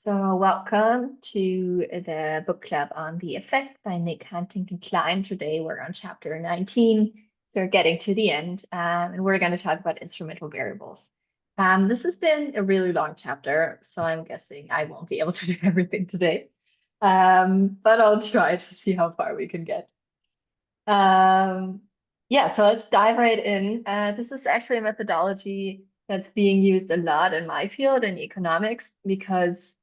So welcome to the book club on the effect by Nick Huntington-Klein. Today we're on chapter 19. So we're getting to the end, and we're going to talk about instrumental variables. This has been a really long chapter, so I'm guessing I won't be able to do everything today. But I'll try to see how far we can get. Yeah, so let's dive right in. This is actually a methodology that's being used a lot in my field in economics because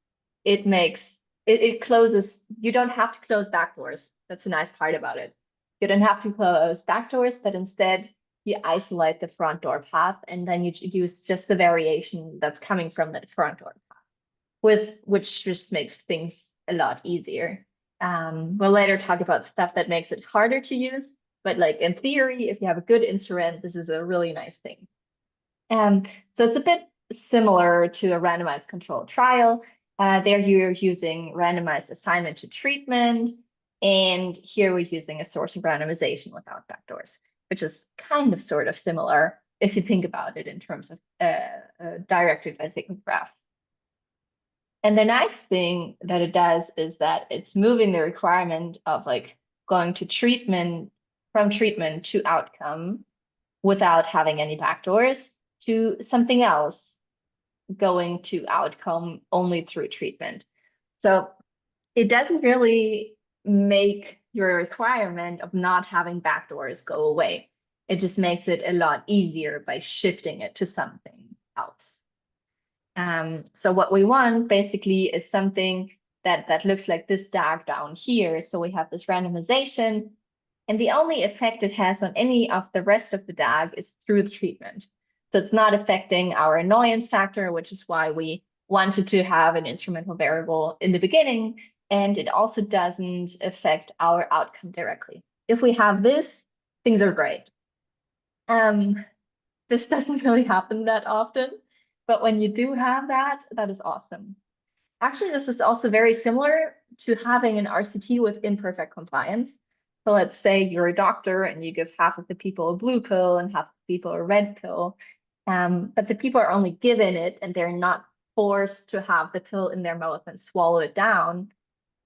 it closes. You don't have to close backdoors. That's a nice part about it. You don't have to close backdoors, but instead you isolate the front door path, and then you use just the variation that's coming from that front door path, which just makes things a lot easier. We'll later talk about stuff that makes it harder to use, but like in theory, if you have a good instrument, this is a really nice thing. So it's a bit similar to a randomized controlled trial. There you're using randomized assignment to treatment, and here we're using a source of randomization without backdoors, which is kind of sort of similar if you think about it in terms of a directed acyclic graph. And the nice thing that it does is that it's moving the requirement of like going to treatment, from treatment to outcome without having any backdoors to something else, going to outcome only through treatment. So it doesn't really make your requirement of not having backdoors go away. It just makes it a lot easier by shifting it to something else. So what we want basically is something that looks like this DAG down here. So we have this randomization, and the only effect it has on any of the rest of the DAG is through the treatment. So it's not affecting our annoyance factor, which is why we wanted to have an instrumental variable in the beginning. And it also doesn't affect our outcome directly. If we have this, things are great. This doesn't really happen that often, but when you do have that, that is awesome. Actually, this is also very similar to having an RCT with imperfect compliance. So let's say you're a doctor and you give half of the people a blue pill and half of the people a red pill, but the people are only given it and they're not forced to have the pill in their mouth and swallow it down,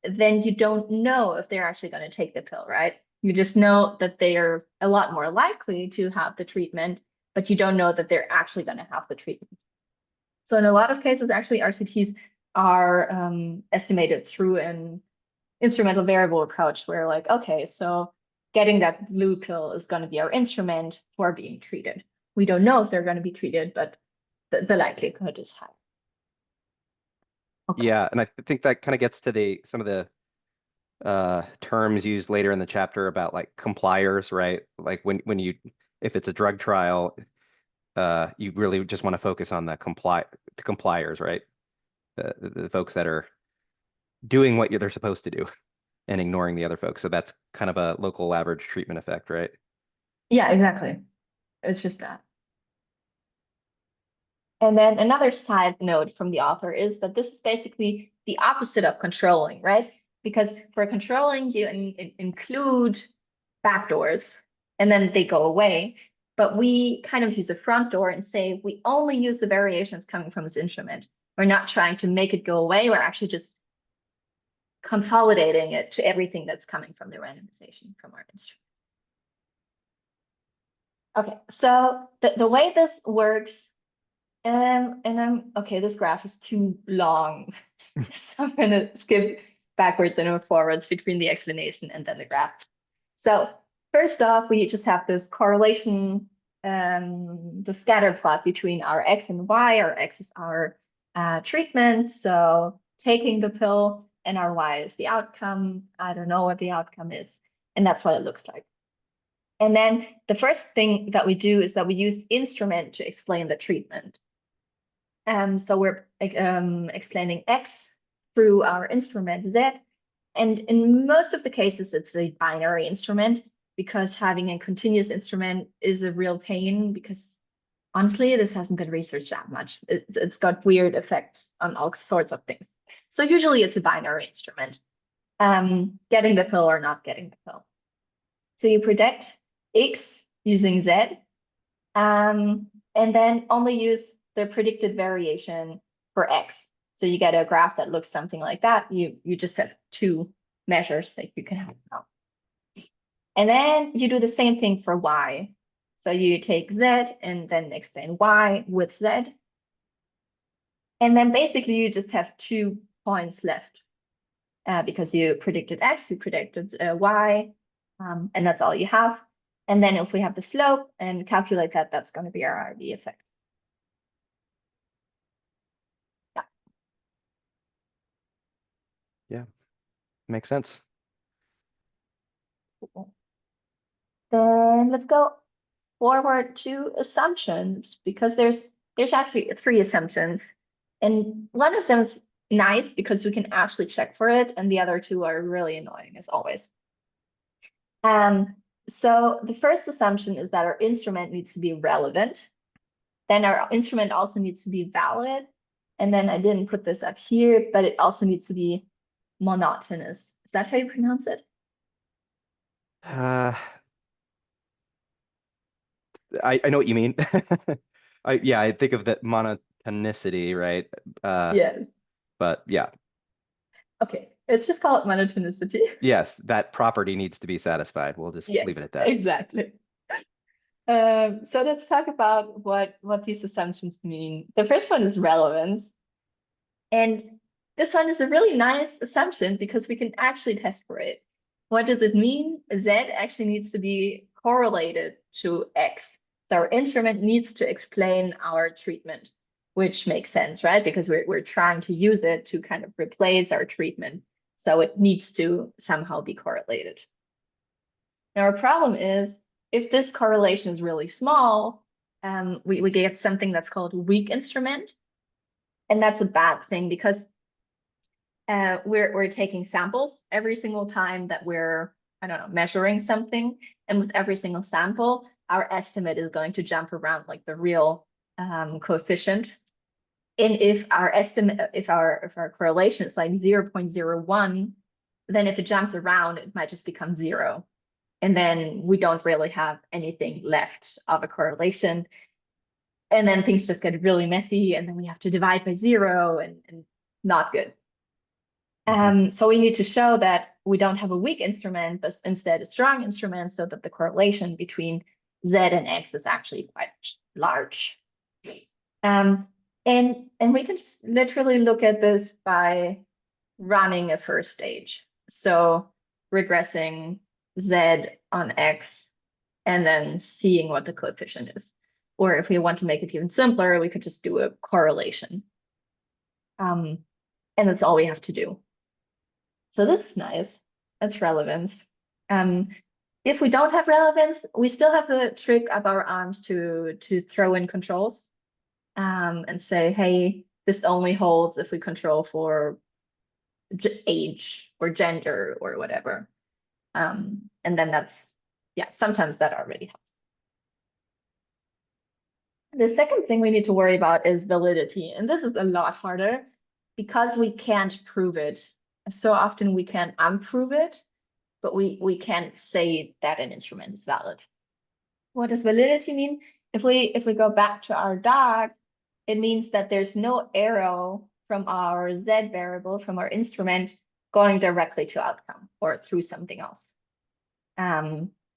then you don't know if they're actually going to take the pill, right? You just know that they are a lot more likely to have the treatment, but you don't know that they're actually going to have the treatment. So in a lot of cases, actually, RCTs are estimated through an instrumental variable approach where like, okay, so getting that blue pill is going to be our instrument for being treated. We don't know if they're going to be treated, but the likelihood is high. Okay. Yeah, and I think that kind of gets to some of the terms used later in the chapter about like compliers, right? Like if it's a drug trial, you really just want to focus on the compliers, right? The folks that are doing what they're supposed to do and ignoring the other folks. So that's kind of a local average treatment effect, right? Yeah, exactly. It's just that. And then another side note from the author is that this is basically the opposite of controlling, right? Because for controlling, you include backdoors and then they go away. But we kind of use a front door and say we only use the variations coming from this instrument. We're not trying to make it go away. We're actually just consolidating it to everything that's coming from the randomization from our instrument. Okay, so the way this works, okay, this graph is too long. So I'm gonna skip backwards and forwards between the explanation and then the graph. So first off, we just have this correlation, the scatter plot between our X and Y. Our X is our treatment, so taking the pill, and our Y is the outcome. I don't know what the outcome is, and that's what it looks like. And then the first thing that we do is that we use instrument to explain the treatment. So we're explaining X through our instrument Z. And in most of the cases, it's a binary instrument because having a continuous instrument is a real pain because honestly, this hasn't been researched that much. It's got weird effects on all sorts of things. So usually it's a binary instrument, getting the pill or not getting the pill. So you predict X using Z, and then only use the predicted variation for X. So you get a graph that looks something like that. You just have two measures that you can have now. And then you do the same thing for y. So you take z and then explain y with z. And then basically you just have 2 points left because you predicted x, you predicted y, and that's all you have. And then if we have the slope and calculate that, that's going to be our RV effect. Yeah, makes sense. Cool. Then let's go forward to assumptions, because there's actually 3 assumptions. And one of them is nice because we can actually check for it, and the other 2 are really annoying as always. So the first assumption is that our instrument needs to be relevant. Then our instrument also needs to be valid. And then I didn't put this up here, but it also needs to be monotonous. Is that how you pronounce it? I know what you mean. I think of that monotonicity, right? Yes. But yeah, Okay. Let's just call it monotonicity. yes, that property needs to be satisfied. We'll just leave Yes, it at that. exactly. So let's talk about what these assumptions mean. The first one is relevance. And this one is a really nice assumption because we can actually test for it. What does it mean? Z actually needs to be correlated to X. So our instrument needs to explain our treatment, which makes sense, right? Because we're trying to use it to kind of replace our treatment. So it needs to somehow be correlated. Now, our problem is if this correlation is really small, we get something that's called weak instrument. And that's a bad thing because we're taking samples every single time that we're, I don't know, measuring something. And with every single sample, our estimate is going to jump around like the real coefficient. And if our estimate, if our correlation is like 0.01, then if it jumps around, it might just become 0. And then we don't really have anything left of a correlation. And then things just get really messy, and then we have to divide by 0 and not good. So we need to show that we don't have a weak instrument, but instead a strong instrument, so that the correlation between Z and X is actually quite large. And we can just literally look at this by running a first stage. So regressing Z on X and then seeing what the coefficient is. Or if we want to make it even simpler, we could just do a correlation. And that's all we have to do. So this is nice. That's relevance. If we don't have relevance, we still have the trick up our arms to throw in controls and say, hey, this only holds if we control for age or gender or whatever. And then that's, yeah, sometimes that already helps. The second thing we need to worry about is validity. And this is a lot harder because we can't prove it. So often we can unprove it, but we can't say that an instrument is valid. What does validity mean? If we go back to our dog, it means that there's no arrow from our Z variable, from our instrument, going directly to outcome or through something else.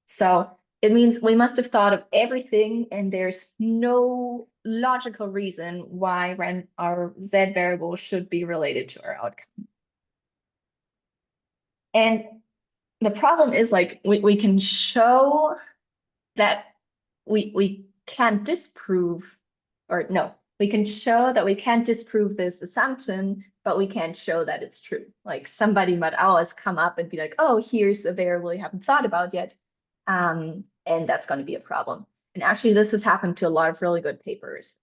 So it means we must have thought of everything, and there's no logical reason why our Z variable should be related to our outcome. And the problem is, like, we can show that we can't disprove, or no, we can show that we can't disprove this assumption, but we can't show that it's true. Like, somebody might always come up and be like, oh, here's a variable you haven't thought about yet. And that's going to be a problem. And actually, this has happened to a lot of really good papers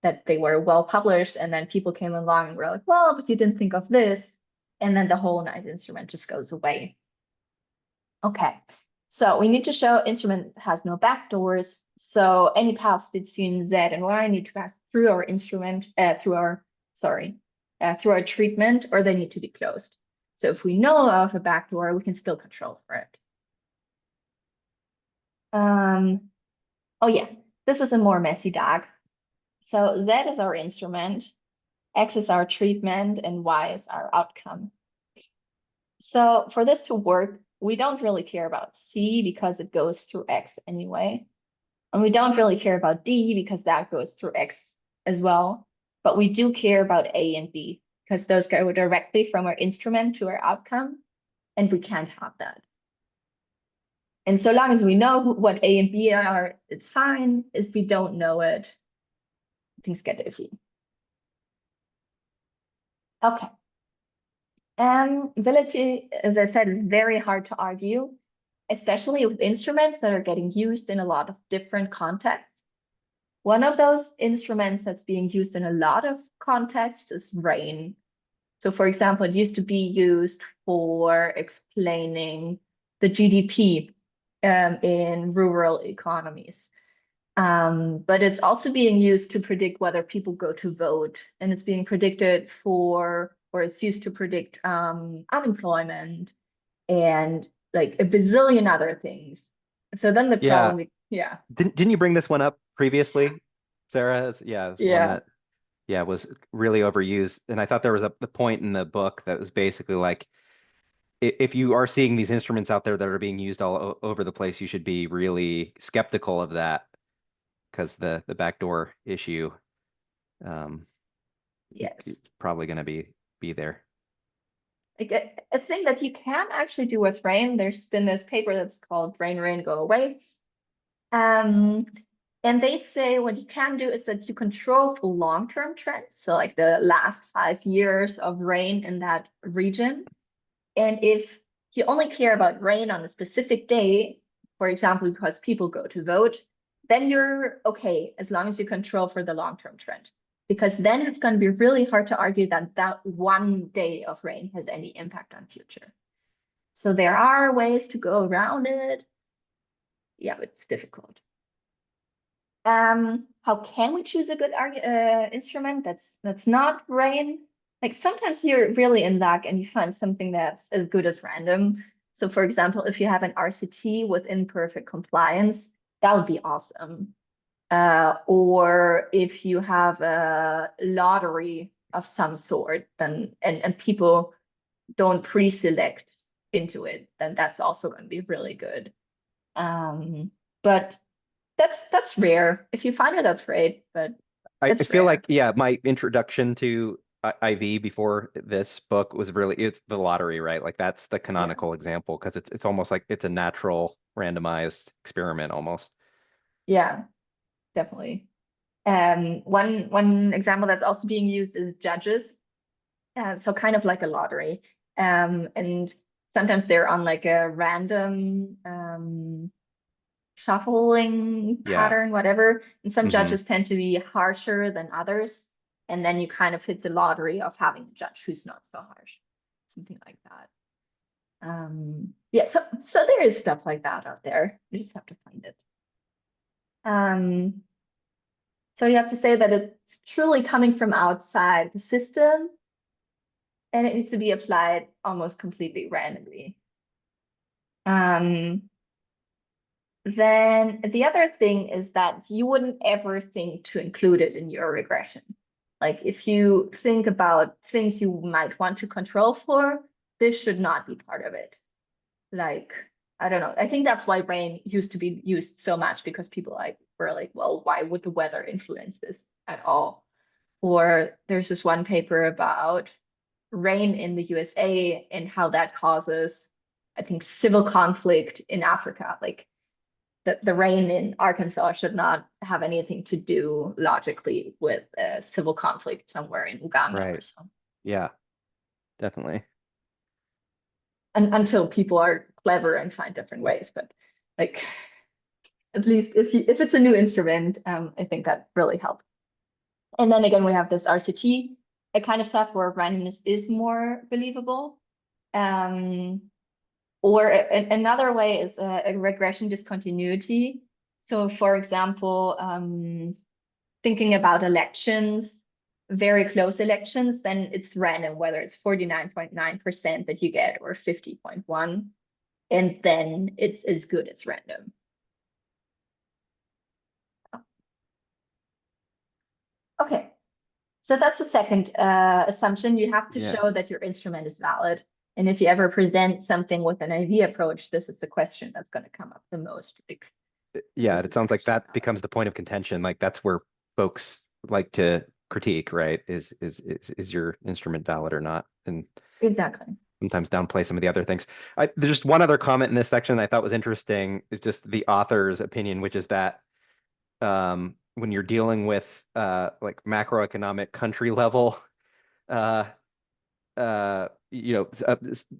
that they were well published, and then people came along and were like, well, but you didn't think of this. And then the whole nice instrument just goes away. Okay, so we need to show instrument has no backdoors. So any paths between Z and Y need to pass through our instrument, through our treatment, or they need to be closed. So if we know of a backdoor, we can still control for it. Oh yeah, this is a more messy dog. So Z is our instrument, X is our treatment, and Y is our outcome. So for this to work, we don't really care about C because it goes through X anyway. And we don't really care about D because that goes through X as well. But we do care about A and B because those go directly from our instrument to our outcome, and we can't have that. And so long as we know what A and B are, it's fine. If we don't know it, things get iffy. Okay. Validity, as I said, is very hard to argue, especially with instruments that are getting used in a lot of different contexts. One of those instruments that's being used in a lot of contexts is rain. So for example, it used to be used for explaining the GDP in rural economies. But it's also being used to predict whether people go to vote, and it's being predicted for, or it's used to predict unemployment and like a bazillion other things. So then the Yeah. problem, yeah. Didn't you bring this one up previously, Sarah? It's one Yeah. that was really overused. And I thought there was the point in the book that was basically like, if you are seeing these instruments out there that are being used all over the place, you should be really skeptical of that because the backdoor issue Yes. is probably going to be there. Like a thing that you can actually do with rain, there's been this paper that's called Rain, Rain, Go Away. And they say what you can do is that you control for long-term trends. So like the last 5 years of rain in that region. And if you only care about rain on a specific day, for example, because people go to vote, then you're okay as long as you control for the long-term trend. Because then it's going to be really hard to argue that that one day of rain has any impact on future. So there are ways to go around it. Yeah, but it's difficult. How can we choose a good instrument that's not rain? Like sometimes you're really in luck and you find something that's as good as random. So for example, if you have an RCT with imperfect compliance, that would be awesome. Or if you have a lottery of some sort, then and people don't pre-select into it, then that's also going to be really good. But that's rare. If you find it, that's great, but I it's feel rare. like, yeah, my introduction to IV before this book was really, it's the lottery, right? Like that's the Yeah, canonical example because it's almost like it's a natural randomized experiment almost. yeah, definitely. One example that's also being used is judges. So kind of like a lottery. And sometimes they're on like a random shuffling Yeah. pattern, whatever. And some Hmm. judges tend to be harsher than others. And then you kind of hit the lottery of having a judge who's not so harsh, something like that. Yeah, so there is stuff like that out there. You just have to find it. So you have to say that it's truly coming from outside the system, and it needs to be applied almost completely randomly. Um, Then the other thing is that you wouldn't ever think to include it in your regression. Like if you think about things you might want to control for, this should not be part of it. Like, I don't know. I think that's why rain used to be used so much because people were like, well, why would the weather influence this at all? Or there's this one paper about rain in the USA and how that causes, I think, civil conflict in Africa. Like the rain in Arkansas should not have anything to do logically with a civil conflict somewhere in Uganda or Right. so. Yeah, definitely. And until people are clever and find different ways, but like at least if it's a new instrument, I think that really helps. And then again, we have this RCT, a kind of stuff where randomness is more believable. Um, Or another way is a regression discontinuity. So for example, thinking about elections, very close elections, then it's random, whether it's 49.9% that you get or 50.1, and then it's as good as random. Okay, So that's the second assumption. You have to Yeah. show that your instrument is valid. And if you ever present something with an IV approach, this is the question that's going to come up the most. Like, Yeah, is it this sounds like actually that valid? becomes the point of contention. Like that's where folks like to critique, right? Is your instrument valid or not? And Exactly. sometimes downplay some of the other things. There's just one other comment in this section I thought was interesting, is just the author's opinion, which is that when you're dealing with like macroeconomic country level uh,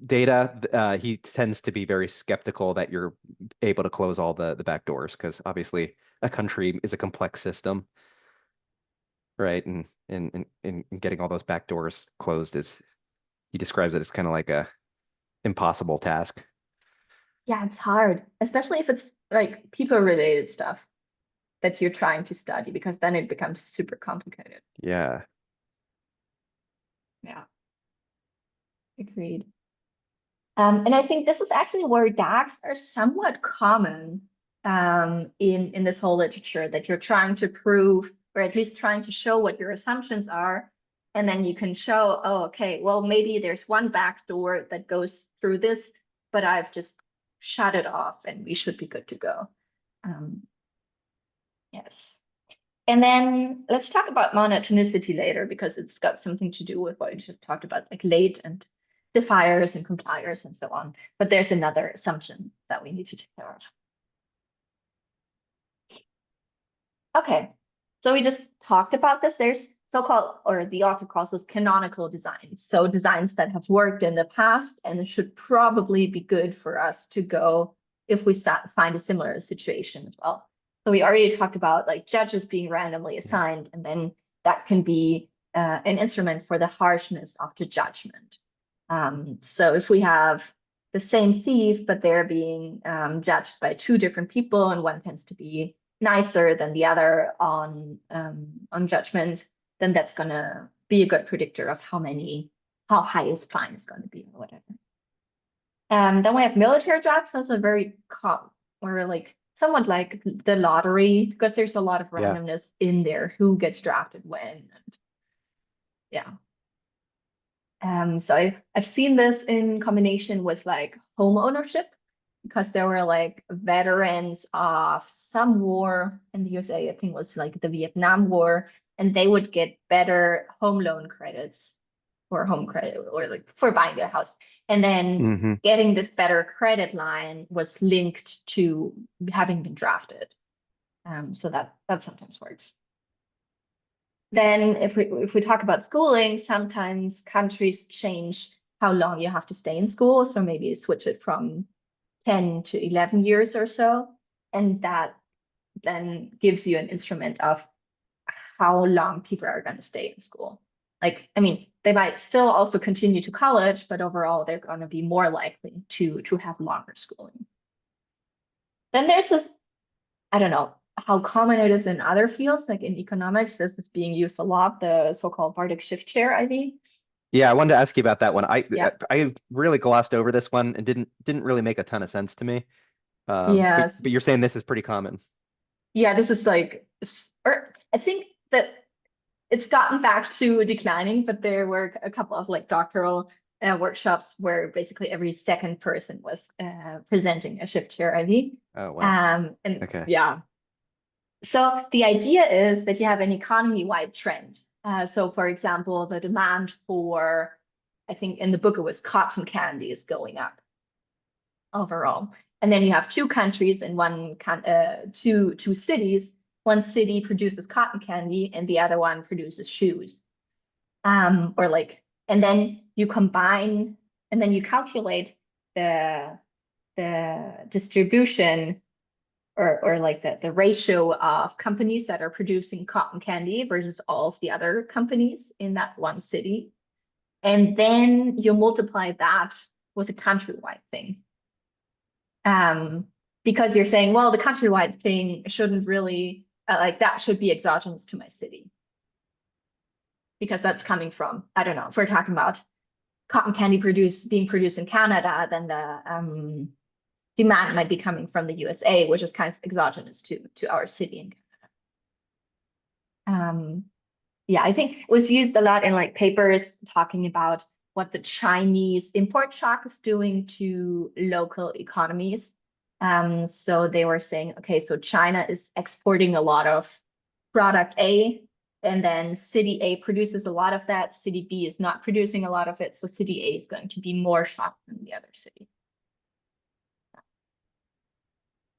data, he tends to be very skeptical that you're able to close all the back doors, because obviously a country is a complex system, right? And getting all those back doors closed is, he describes it as kind of like a impossible task. Yeah, it's hard, especially if it's like people related stuff that you're trying to study, because then it becomes super complicated. Yeah. Yeah, agreed. And I think this is actually where DAGs are somewhat common in this whole literature, that you're trying to prove, or at least trying to show what your assumptions are. And then you can show, oh, okay, well, maybe there's one back door that goes through this, but I've just shut it off and we should be good to go. Yes. And then let's talk about monotonicity later, because it's got something to do with what we just talked about, like late and defiers and compliers and so on. But there's another assumption that we need to take care of. Okay, so we just talked about this. There's so-called, or the author calls those canonical designs. So designs that have worked in the past and should probably be good for us to go if we find a similar situation as well. So we already talked about like judges being randomly Yeah. assigned, and then that can be an instrument for the harshness of the judgment. So if we have the same thief, but they're being judged by two different people, and one tends to be nicer than the other on judgment, then that's gonna be a good predictor of how high his fine is going to be or whatever. Then we have military drafts, also very or like somewhat like the lottery, because there's a lot of Yeah. randomness in there, who gets drafted when. And yeah. So I've seen this in combination with like home ownership, because there were like veterans of some war in the USA, I think it was like the Vietnam War, and they would get better home loan credits or home credit, or like for buying their house. And then Hmm. getting this better credit line was linked to having been drafted. So that sometimes works. Then if we talk about schooling, sometimes countries change how long you have to stay in school. So maybe you switch it from 10 to 11 years or so. And that then gives you an instrument of how long people are going to stay in school. Like, I mean, they might still also continue to college, but overall they're going to be more likely to have longer schooling. Then there's this, I don't know how common it is in other fields, like in economics, this is being used a lot, the so-called Bardic shift chair IV. Yeah, I wanted to ask you about that one. Yeah. I really glossed over this one and didn't really make a ton of sense to me. Yes. But you're saying this is pretty common. Yeah, this is like, or I think that it's gotten back to declining, but there were a couple of like doctoral workshops where basically every second person was presenting a shift chair IV. Oh, wow. And Okay. yeah, so the idea is that you have an economy-wide trend. So for example, the demand for, I think in the book it was cotton candy, is going up overall. And then you have two countries and two cities. One city produces cotton candy and the other one produces shoes. Or like, and then you combine, and then you calculate the distribution, or like the ratio of companies that are producing cotton candy versus all of the other companies in that one city. And then you multiply that with a countrywide thing. Because you're saying, well, the countrywide thing shouldn't really, like that should be exogenous to my city. Because that's coming from, I don't know, if we're talking about cotton candy being produced in Canada, then the demand might be coming from the USA, which is kind of exogenous to our city in Canada. Yeah, I think it was used a lot in like papers talking about what the Chinese import shock is doing to local economies. So they were saying, okay, so China is exporting a lot of product A, and then city A produces a lot of that. City B is not producing a lot of it, so city A is going to be more shocked than the other city.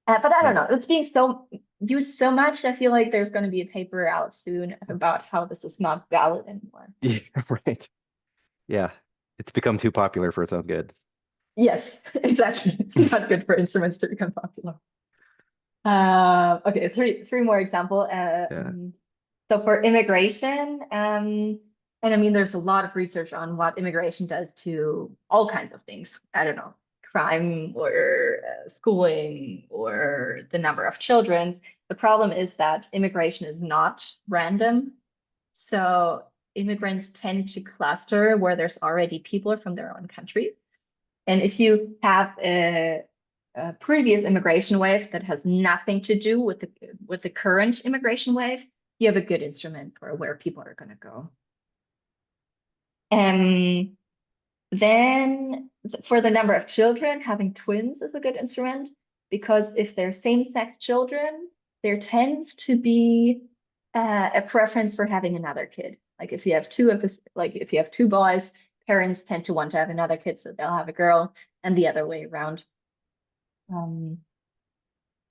But I don't know, it's being so used so much. I feel like there's going to be a paper out soon about how this is not valid anymore. Yeah, right. Yeah. It's become too popular for its own good. Yes, exactly. It's not good for instruments to become popular. Okay, three more example. Yeah. So for immigration, and I mean, there's a lot of research on what immigration does to all kinds of things. I don't know, crime or schooling or the number of children. The problem is that immigration is not random. So immigrants tend to cluster where there's already people from their own country. And if you have a previous immigration wave that has nothing to do with the current immigration wave, you have a good instrument for where people are going to go. And then for the number of children, having twins is a good instrument because if they're same-sex children, there tends to be a preference for having another kid. Like if you have if you have two boys, parents tend to want to have another kid, so they'll have a girl, and the other way around. And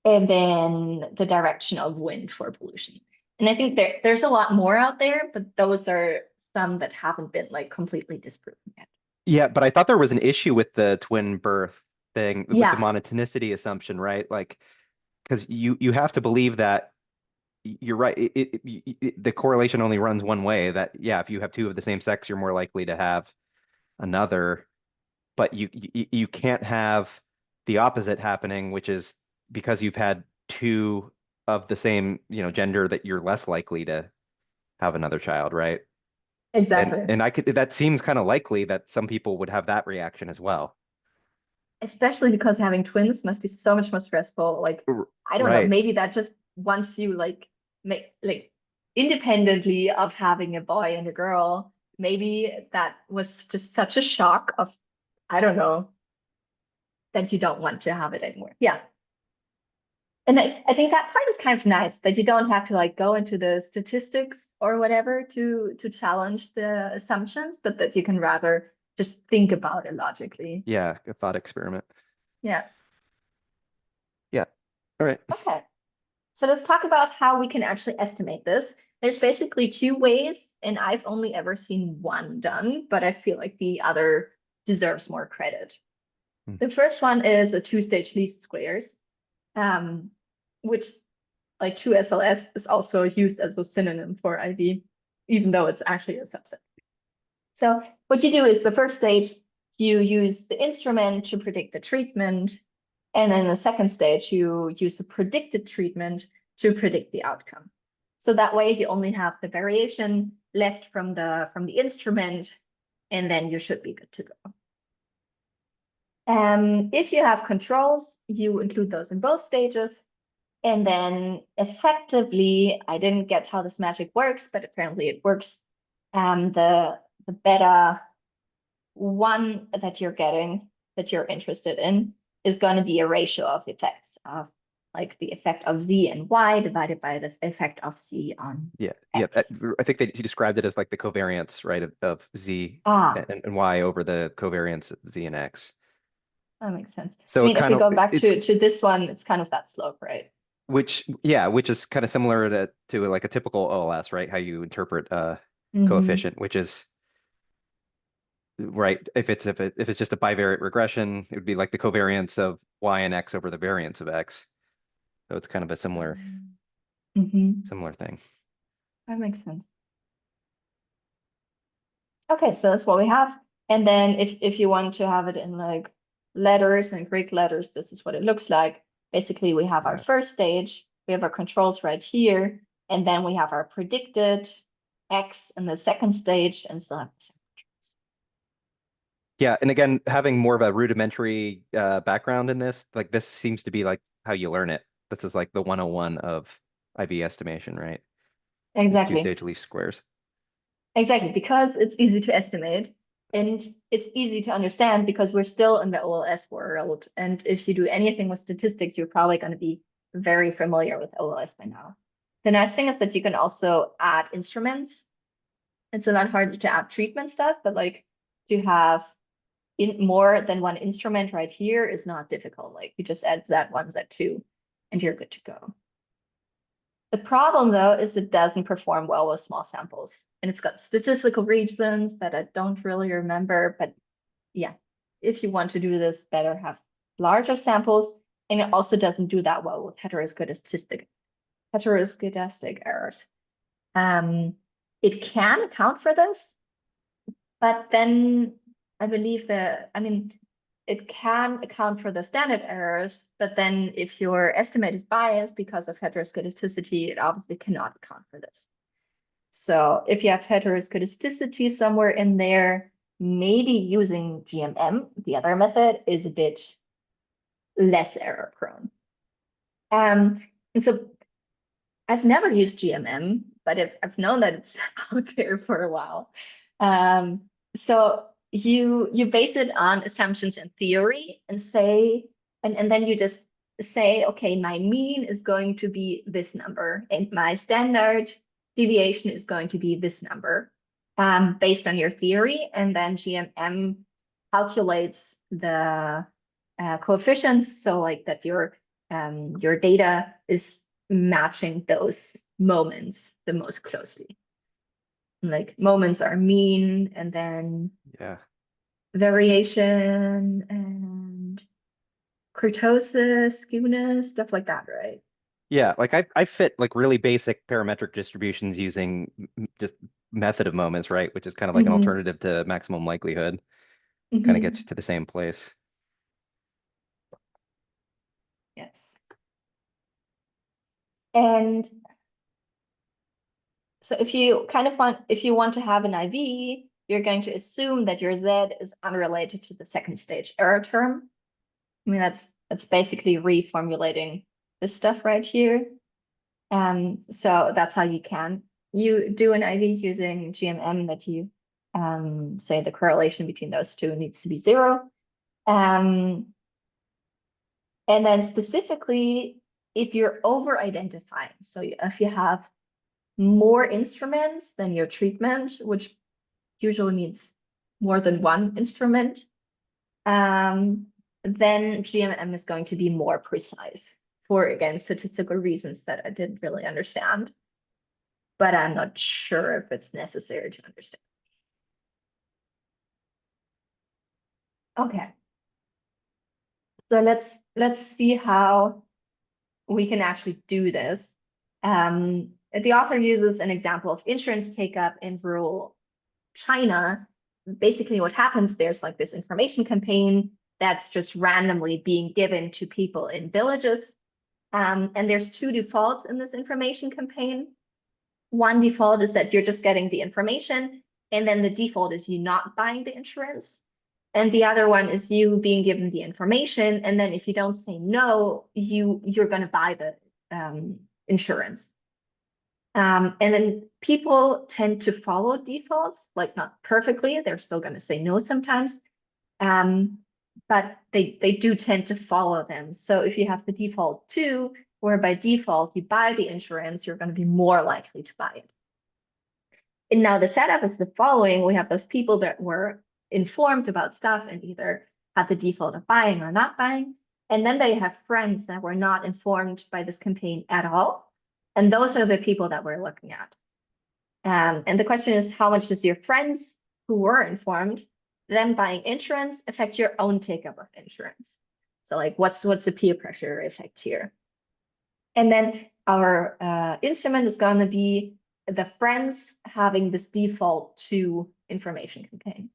then the direction of wind for pollution. And I think there's a lot more out there, but those are some that haven't been like completely disproven yet. Yeah, but I thought there was an issue with the twin birth thing, with the Yeah, monotonicity assumption, right? Like, because you have to believe that you're right. The correlation only runs one way. That yeah, if you have two of the same sex, you're more likely to have another. But you can't have the opposite happening, which is because you've had two of the same, gender that you're less likely to have another child, right? And exactly. and I could that seems kind of likely that some people would have that reaction as well. Especially because having twins must be so much more stressful. Like, I don't know, Right. maybe that just once you like make like independently of having a boy and a girl, maybe that was just such a shock of, I don't know, that you don't want to have it anymore. Yeah. And I think that part is kind of nice that you don't have to like go into the statistics or whatever to challenge the assumptions, but that you can rather just think about it logically. Yeah, a thought experiment. Yeah. Yeah. All right. Okay. So let's talk about how we can actually estimate this. There's basically two ways, and I've only ever seen one done, but I feel like the other deserves more credit. Hmm. The first one is a two-stage least squares, um, which like 2SLS is also used as a synonym for IV, even though it's actually a subset. So what you do is the first stage, you use the instrument to predict the treatment. And then the second stage, you use a predicted treatment to predict the outcome. So that way you only have the variation left from the instrument, and then you should be good to go. If you have controls, you include those in both stages. And then effectively, I didn't get how this magic works, but apparently it works. The beta one that you're getting, that you're interested in, is going to be a ratio of effects of like the effect of Z and Y divided by the effect of Z on Yeah. Yeah. X. I think that he described it as like the covariance, right, of Z Ah, and Y over the covariance of Z and X. that makes sense. I So it mean, if kind we of go back it's to this one, it's kind of that slope, right? which is kind of similar to like a typical OLS, right? How you interpret Mm-hmm. coefficient, which is right. If it's just a bivariate regression, it would be like the covariance of Y and X over the variance of X. So it's kind of a Mm-hmm. similar thing. That makes sense. Okay, so that's what we have. And then if you want to have it in like letters and Greek letters, this is what it looks like. Basically, we have our Yeah. first stage, we have our controls right here, and then we have our predicted X in the second stage, and still have the same controls. Yeah, and again, having more of a rudimentary background in this, like this seems to be like how you learn it. This is like the 101 of IB estimation, right? Is Exactly. two-stage least squares. Exactly, because it's easy to estimate and it's easy to understand because we're still in the OLS world. And if you do anything with statistics, you're probably going to be very familiar with OLS by now. The nice thing is that you can also add instruments. It's a lot harder to add treatment stuff, but like to have in more than one instrument right here is not difficult. Like you just add Z1, Z2, and you're good to go. The problem though is it doesn't perform well with small samples, and it's got statistical reasons that I don't really remember, but yeah, if you want to do this, better have larger samples, and it also doesn't do that well with heteroscedastic errors. It can account for this, but then I believe it can account for the standard errors, but then if your estimate is biased because of heteroscedasticity, it obviously cannot account for this. So if you have heteroscedasticity somewhere in there, maybe using GMM, the other method, is a bit less error prone. And so I've never used GMM, but I've known that it's out there for a while. So you base it on assumptions and theory and say, and then you just say, okay, my mean is going to be this number, and my standard deviation is going to be this number, based on your theory, and then GMM calculates the coefficients, so like that your data is matching those moments the most closely. Like moments are mean, and then Yeah. variation and kurtosis, skewness, stuff like that, right? Yeah, like I fit like really basic parametric distributions using just method of moments, right? Which is kind of like an Mm-hmm. alternative to maximum likelihood. Kind of Mm-hmm. gets you to the same place. Yes. And so if you want to have an IV, you're going to assume that your Z is unrelated to the second stage error term. I mean, that's basically reformulating this stuff right here. So that's how you do an IV using GMM, that you say the correlation between those two needs to be 0. And then specifically, if you're over-identifying, so if you have more instruments than your treatment, which usually needs more than one instrument, then GMM is going to be more precise for, again, statistical reasons that I didn't really understand, but I'm not sure if it's necessary to understand. Okay. So let's see how we can actually do this. The author uses an example of insurance take-up in rural China. Basically, what happens, there's like this information campaign that's just randomly being given to people in villages. And there's 2 defaults in this information campaign. One default is that you're just getting the information, and then the default is you not buying the insurance. And the other one is you being given the information, and then if you don't say no, you're going to buy the insurance. And then people tend to follow defaults, like not perfectly. They're still going to say no sometimes, but they do tend to follow them. So if you have the default 2, where by default you buy the insurance, you're going to be more likely to buy it. And now the setup is the following. We have those people that were informed about stuff and either had the default of buying or not buying. And then they have friends that were not informed by this campaign at all. And those are the people that we're looking at. And the question is, how much does your friends who were informed, them buying insurance, affect your own take-up of insurance? So like, what's the peer pressure effect here? And then our instrument is going to be the friends having this default to information campaign.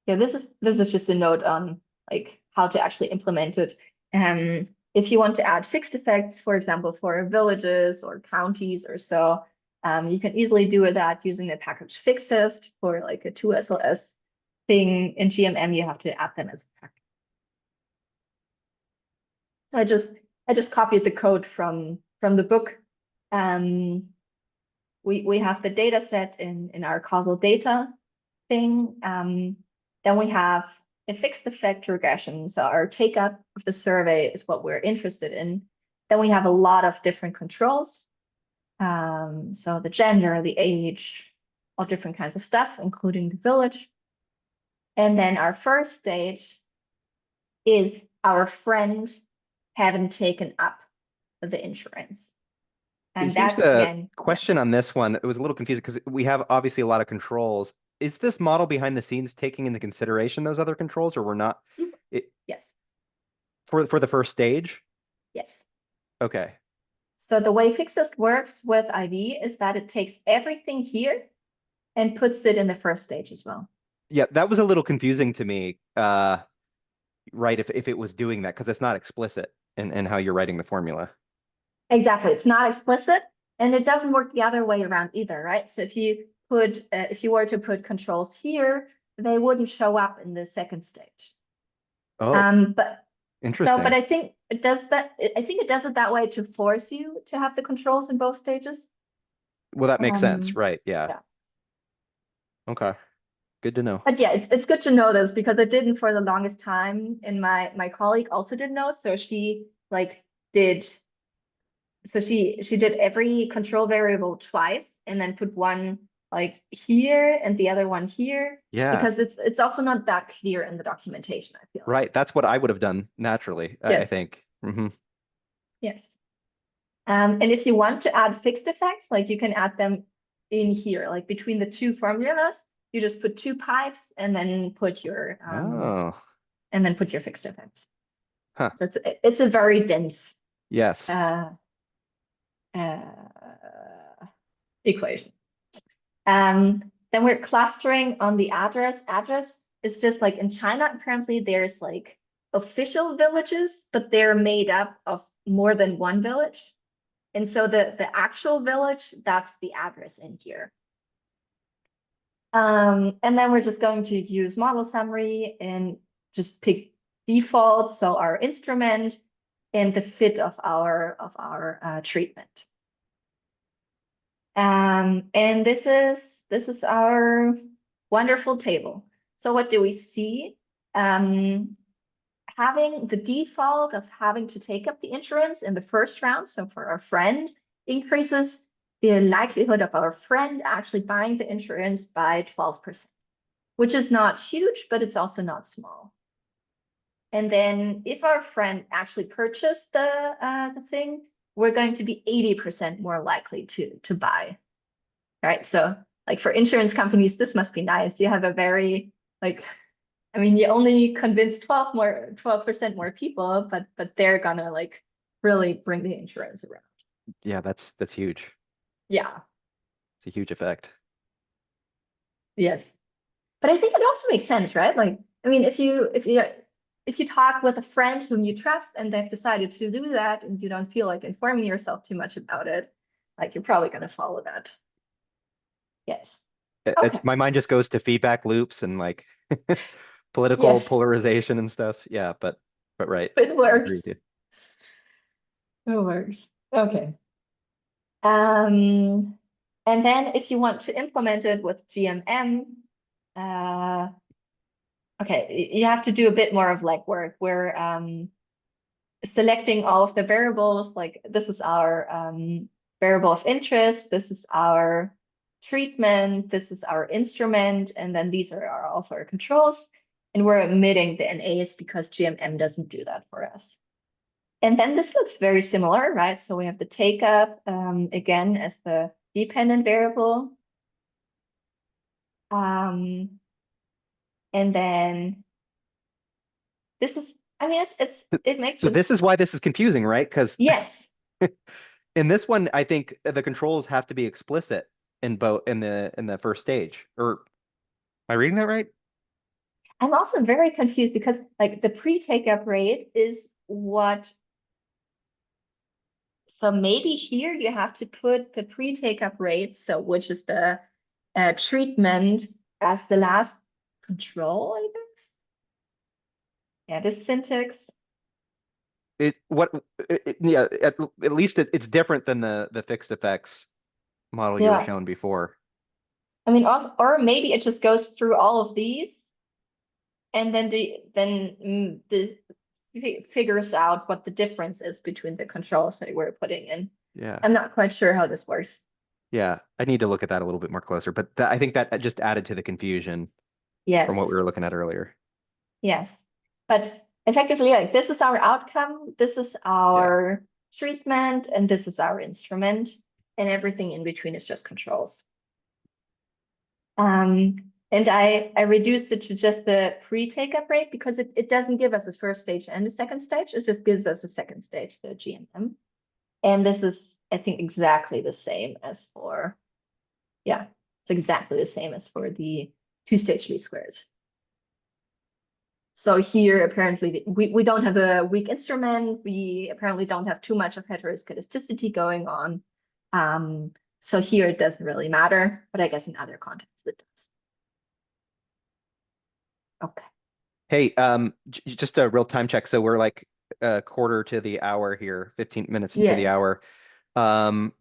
Yeah, this is just a note on like how to actually implement it. If you want to add fixed effects, for example, for villages or counties or so, you can easily do that using the package fixest for like a 2SLS thing. In GMM, you have to add them as a package. So I just copied the code from the book. we have the data set in our causal data thing. Then we have a fixed effect regression. So our take up of the survey is what we're interested in. Then we have a lot of different controls. So the gender, the age, all different kinds of stuff, including the village. And then our first stage is our friend having taken up the insurance. And Here's that a again, question on this one. It was a little confusing because we have obviously a lot of controls. Is this model behind the scenes taking into consideration those other controls, or we're not? yes, For the first stage? yes. Okay. So the way Fixest works with IV is that it takes everything here and puts it in the first stage as well. Yeah, that was a little confusing to me, right? If it was doing that, because it's not explicit in how you're writing the formula. Exactly. It's not explicit, and it doesn't work the other way around either, right? So if you were to put controls here, they wouldn't show up in the second stage. Oh, But interesting. I think it does that. I think it does it that way to force you to have the controls in both stages. Well, that makes sense, Um, right? Yeah. yeah. Okay. Good to know. But yeah, it's good to know this because I didn't for the longest time, and my colleague also didn't know. So she like did so she did every control variable twice and then put one like here and the other one here Yeah, because it's also not that clear in the documentation, I feel. right. That's what I would have done naturally, I Yes, think. Hmm. yes. And if you want to add fixed effects, like you can add them in here, like between the two formulas, you just put two pipes and then put your Oh, fixed effects. huh. So it's a very dense Yes. uh, uh, equation. Then we're clustering on the address. Address is just like in China, apparently there's like official villages, but they're made up of more than one village. And so the actual village, that's the address in here. And then we're just going to use model summary and just pick default, so our instrument and the fit of our treatment. And this is our wonderful table. So what do we see? Having the default of having to take up the insurance in the first round, so for our friend, increases the likelihood of our friend actually buying the insurance by 12%, which is not huge, but it's also not small. And then if our friend actually purchased the thing, we're going to be 80% more likely to buy. Right. So like for insurance companies, this must be nice. You have a very like, I mean, you only convince 12% more people, but they're gonna like really bring the insurance around. Yeah, that's huge. Yeah. It's a huge effect. Yes. But I think it also makes sense, right? Like, I mean, if you talk with a friend whom you trust and they've decided to do that and you don't feel like informing yourself too much about it, like you're probably gonna follow that. Yes. Okay. My mind just goes to feedback loops and like political Yes, polarization and stuff. Yeah, but right. it I agree with works. you. It works. Okay. Um, and then if you want to implement it with GMM, uh, okay, you have to do a bit more of legwork. We're selecting all of the variables, like this is our variable of interest, this is our treatment, this is our instrument, and then these are all of our controls. And we're omitting the NAs because GMM doesn't do that for us. And then this looks very similar, right? So we have the take up again as the dependent variable. And then this is, I mean, it makes So sense. this is why this is confusing, right? Because Yes, in this one, I think the controls have to be explicit in both in the first stage. Or am I reading that right? I'm also very confused because like the pre-take up rate is what, so maybe here you have to put the pre-take up rate, so which is the treatment as the last control, I guess. Yeah, this syntax. yeah, at least it's different than the fixed effects model you were Yeah. shown before. I mean, also, or maybe it just goes through all of these and then figures out what the difference is between the controls that we're putting in. Yeah. I'm not quite sure how this works. Yeah. I need to look at that a little bit more closer, but I think that just added to the confusion from what we Yes, were looking at earlier. yes. But effectively, like this is our outcome, this is Yeah. our treatment, and this is our instrument, and everything in between is just controls. And I reduced it to just the pre-take-up rate because it doesn't give us a first stage and a second stage. It just gives us a second stage, the GMM. And this is, I think, exactly the same as for, yeah, it's exactly the same as for the two-stage least squares. So here, apparently, we don't have a weak instrument. We apparently don't have too much of heteroscedasticity going on. So here it doesn't really matter, but I guess in other contexts it does. Okay. Hey, just a real time check. So we're like a quarter to the hour here, 15 minutes into the Yes. hour. Um,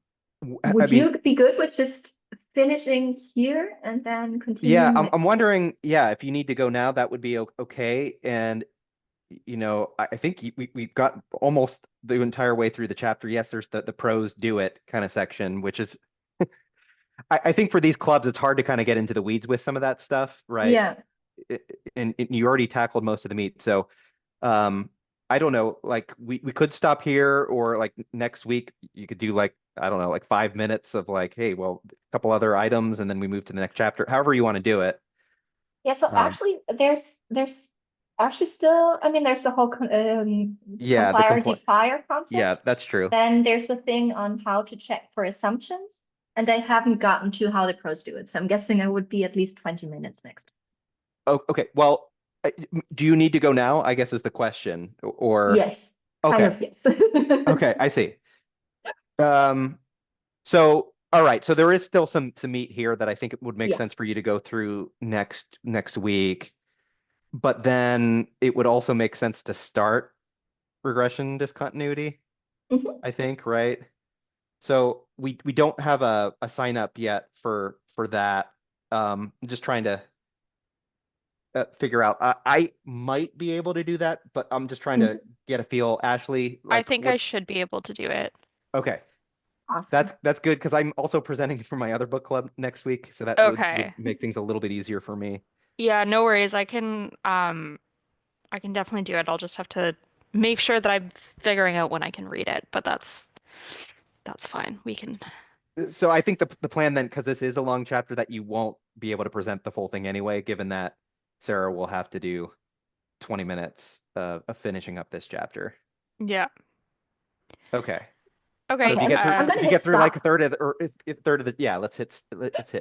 I Would mean, you be good with just finishing here and then yeah, continuing next? I'm wondering, yeah, if you need to go now, that would be okay. And I think we've got almost the entire way through the chapter. Yes, there's the pros do it kind of section, which is I think for these clubs, it's hard to kind of get into the weeds with some of that stuff, right? Yeah. And you already tackled most of the meat. So I don't know, like we could stop here or like next week you could do like, I don't know, like 5 minutes of like, hey, well, a couple other items and then we move to the next chapter, however you want to do it. Yeah, so Um, actually there's actually still, I mean, there's the whole yeah, the compiler compl defier yeah, concept. that's true. Then there's a thing on how to check for assumptions, and I haven't gotten to how the pros do it. So I'm guessing I would be at least 20 minutes next. Oh, okay. Well, do you need to go now? I guess is the question. Or Yes, kind okay, of yes. okay, I see. Um, so all right, so there is still some meat here that I think it would make Yeah. sense for you to go through next week. But then it would also make sense to start regression discontinuity, Mhm. I think, right? So we don't have a sign up yet for that. I'm just trying to figure out. I might be able to do that, but I'm just trying to Mhm. get a feel. Ashley, I like think I what? should be able to do it. Okay, Awesome. that's good because I'm also presenting for my other book club next week, so that would Okay. make things a little bit easier for me. Yeah, no worries. I can definitely do it. I'll just have to make sure that I'm figuring out when I can read it, but that's fine. We can. So I think the plan then, because this is a long chapter, that you won't be able to present the full thing anyway, given that Sarah will have to do 20 minutes of finishing up this chapter. Yeah. Okay. So Okay. Okay, I'm if gonna you hit get through like stop. a third of the, or if third of the, yeah, let's hit